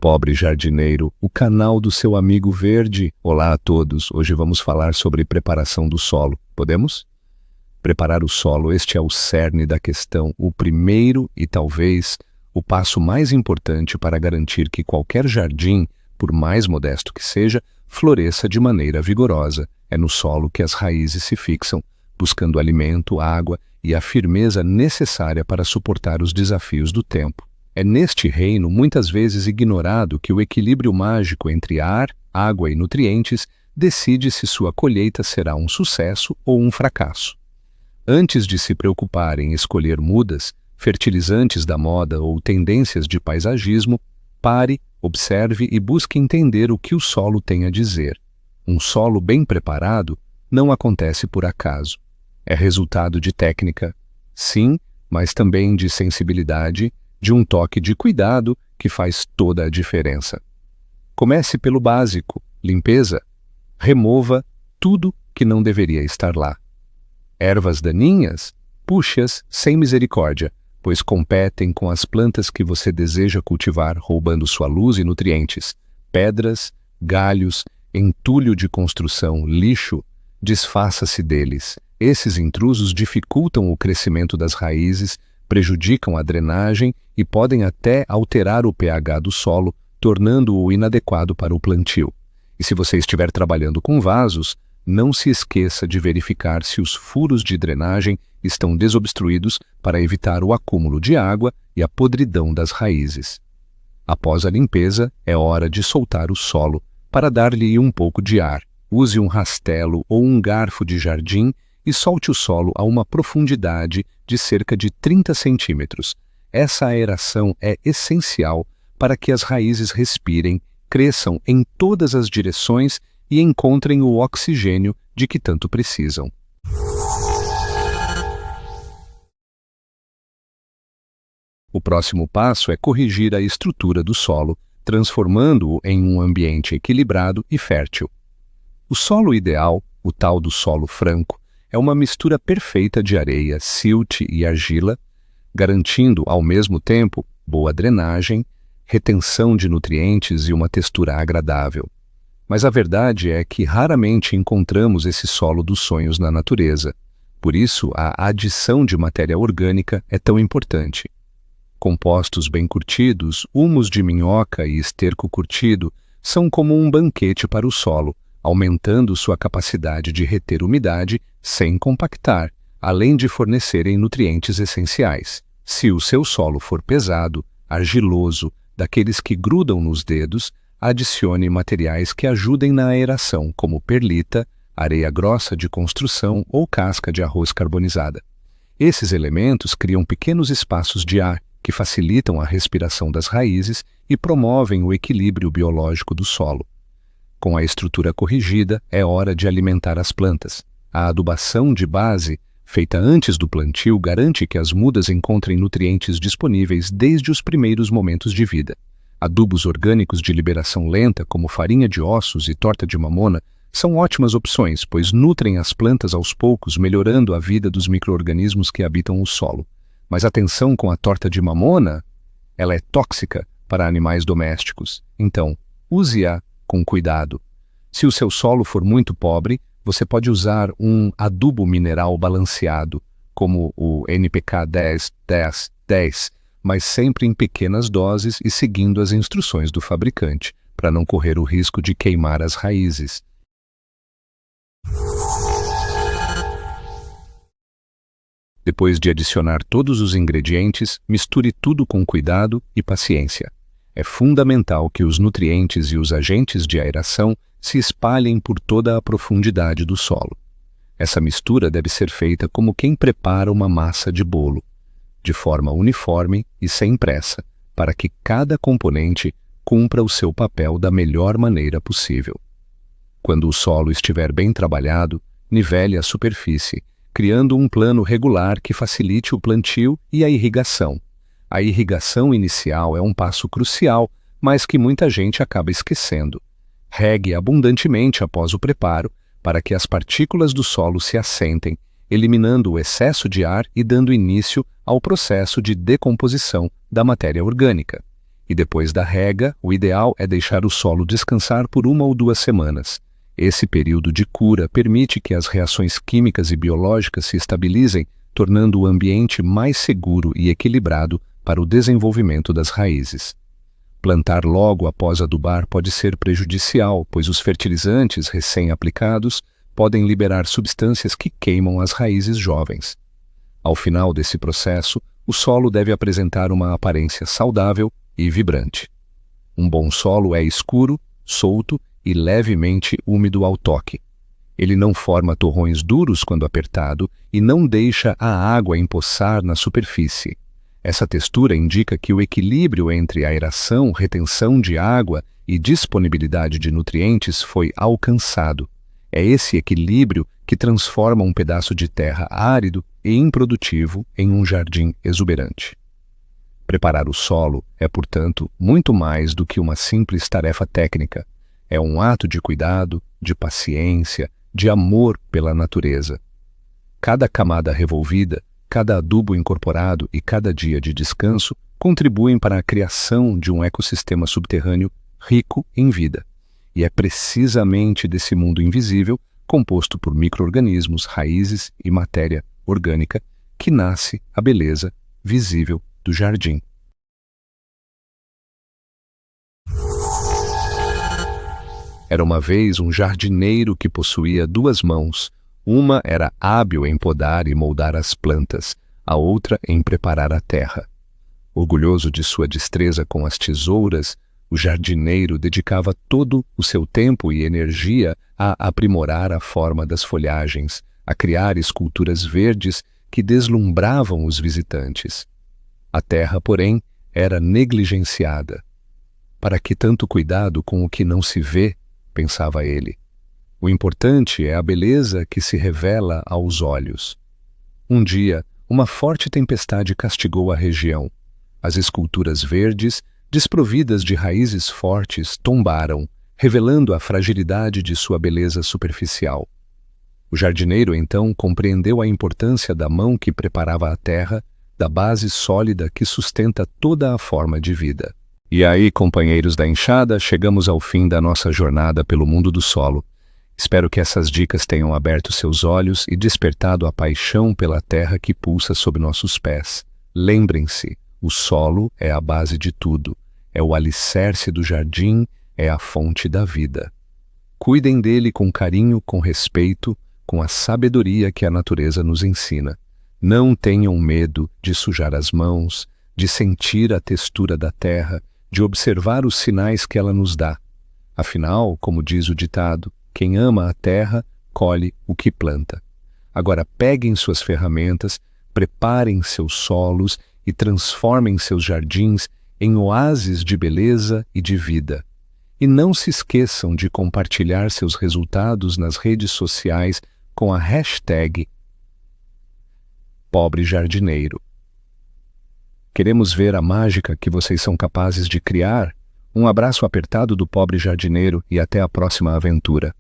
Pobre jardineiro, o canal do seu amigo verde. Olá a todos, hoje vamos falar sobre preparação do solo. Podemos? Preparar o solo, este é o cerne da questão, o primeiro e talvez o passo mais importante para garantir que qualquer jardim, por mais modesto que seja, floresça de maneira vigorosa. É no solo que as raízes se fixam, buscando alimento, água e a firmeza necessária para suportar os desafios do tempo. É neste reino, muitas vezes ignorado, que o equilíbrio mágico entre ar, água e nutrientes decide se sua colheita será um sucesso ou um fracasso. Antes de se preocupar em escolher mudas, fertilizantes da moda ou tendências de paisagismo, pare, observe e busque entender o que o solo tem a dizer. Um solo bem preparado não acontece por acaso. É resultado de técnica, sim, mas também de sensibilidade, de um toque de cuidado que faz toda a diferença. Comece pelo básico, limpeza. Remova tudo que não deveria estar lá. Ervas daninhas? Puxe-as sem misericórdia, pois competem com as plantas que você deseja cultivar, roubando sua luz e nutrientes. Pedras, galhos, entulho de construção, lixo, desfaça-se deles. Esses intrusos dificultam o crescimento das raízes, prejudicam a drenagem e podem até alterar o pH do solo, tornando-o inadequado para o plantio. E se você estiver trabalhando com vasos, não se esqueça de verificar se os furos de drenagem estão desobstruídos para evitar o acúmulo de água e a podridão das raízes. Após a limpeza, é hora de soltar o solo para dar-lhe um pouco de ar. Use um rastelo ou um garfo de jardim e solte o solo a uma profundidade de cerca de 30 centímetros. Essa aeração é essencial para que as raízes respirem, cresçam em todas as direções e encontrem o oxigênio de que tanto precisam. O próximo passo é corrigir a estrutura do solo, transformando-o em um ambiente equilibrado e fértil. O solo ideal, o tal do solo franco, é uma mistura perfeita de areia, silt e argila, garantindo, ao mesmo tempo, boa drenagem, retenção de nutrientes e uma textura agradável. Mas a verdade é que raramente encontramos esse solo dos sonhos na natureza. Por isso, a adição de matéria orgânica é tão importante. Compostos bem curtidos, humus de minhoca e esterco curtido são como um banquete para o solo, aumentando sua capacidade de reter umidade sem compactar, além de fornecerem nutrientes essenciais. Se o seu solo for pesado, argiloso, daqueles que grudam nos dedos, adicione materiais que ajudem na aeração, como perlita, areia grossa de construção ou casca de arroz carbonizada. Esses elementos criam pequenos espaços de ar que facilitam a respiração das raízes e promovem o equilíbrio biológico do solo. Com a estrutura corrigida, é hora de alimentar as plantas. A adubação de base, feita antes do plantio, garante que as mudas encontrem nutrientes disponíveis desde os primeiros momentos de vida. Adubos orgânicos de liberação lenta, como farinha de ossos e torta de mamona, são ótimas opções, pois nutrem as plantas aos poucos, melhorando a vida dos micro-organismos que habitam o solo. Mas atenção com a torta de mamona, ela é tóxica para animais domésticos. Então, use-a com cuidado. Se o seu solo for muito pobre, você pode usar um adubo mineral balanceado, como o NPK 10-10-10, mas sempre em pequenas doses e seguindo as instruções do fabricante, para não correr o risco de queimar as raízes. Depois de adicionar todos os ingredientes, misture tudo com cuidado e paciência. É fundamental que os nutrientes e os agentes de aeração se espalhem por toda a profundidade do solo. Essa mistura deve ser feita como quem prepara uma massa de bolo, de forma uniforme e sem pressa, para que cada componente cumpra o seu papel da melhor maneira possível. Quando o solo estiver bem trabalhado, nivele a superfície, criando um plano regular que facilite o plantio e a irrigação. A irrigação inicial é um passo crucial, mas que muita gente acaba esquecendo. Regue abundantemente após o preparo, para que as partículas do solo se assentem, eliminando o excesso de ar e dando início ao processo de decomposição da matéria orgânica. E depois da rega, o ideal é deixar o solo descansar por 1 ou 2 semanas. Esse período de cura permite que as reações químicas e biológicas se estabilizem, tornando o ambiente mais seguro e equilibrado para o desenvolvimento das raízes. Plantar logo após adubar pode ser prejudicial, pois os fertilizantes recém-aplicados podem liberar substâncias que queimam as raízes jovens. Ao final desse processo, o solo deve apresentar uma aparência saudável e vibrante. Um bom solo é escuro, solto e levemente úmido ao toque. Ele não forma torrões duros quando apertado e não deixa a água empoçar na superfície. Essa textura indica que o equilíbrio entre aeração, retenção de água e disponibilidade de nutrientes foi alcançado. É esse equilíbrio que transforma um pedaço de terra árido e improdutivo em um jardim exuberante. Preparar o solo é, portanto, muito mais do que uma simples tarefa técnica. É um ato de cuidado, de paciência, de amor pela natureza. Cada camada revolvida, cada adubo incorporado e cada dia de descanso contribuem para a criação de um ecossistema subterrâneo rico em vida. E é precisamente desse mundo invisível, composto por micro-organismos, raízes e matéria orgânica, que nasce a beleza visível do jardim. Era uma vez um jardineiro que possuía 2 mãos. Uma era hábil em podar e moldar as plantas, a outra em preparar a terra. Orgulhoso de sua destreza com as tesouras, o jardineiro dedicava todo o seu tempo e energia a aprimorar a forma das folhagens, a criar esculturas verdes que deslumbravam os visitantes. A terra, porém, era negligenciada. Para que tanto cuidado com o que não se vê, pensava ele. O importante é a beleza que se revela aos olhos. Um dia, uma forte tempestade castigou a região. As esculturas verdes, desprovidas de raízes fortes, tombaram, revelando a fragilidade de sua beleza superficial. O jardineiro, então, compreendeu a importância da mão que preparava a terra, da base sólida que sustenta toda a forma de vida. E aí, companheiros da enxada, chegamos ao fim da nossa jornada pelo mundo do solo. Espero que essas dicas tenham aberto seus olhos e despertado a paixão pela terra que pulsa sob nossos pés. Lembrem-se, o solo é a base de tudo, é o alicerce do jardim, é a fonte da vida. Cuidem dele com carinho, com respeito, com a sabedoria que a natureza nos ensina. Não tenham medo de sujar as mãos, de sentir a textura da terra, de observar os sinais que ela nos dá. Afinal, como diz o ditado, quem ama a terra, colhe o que planta. Agora peguem suas ferramentas, preparem seus solos e transformem seus jardins em oásis de beleza e de vida. E não se esqueçam de compartilhar seus resultados nas redes sociais com a hashtag #PobreJardineiro. Queremos ver a mágica que vocês são capazes de criar? Um abraço apertado do pobre jardineiro e até a próxima aventura.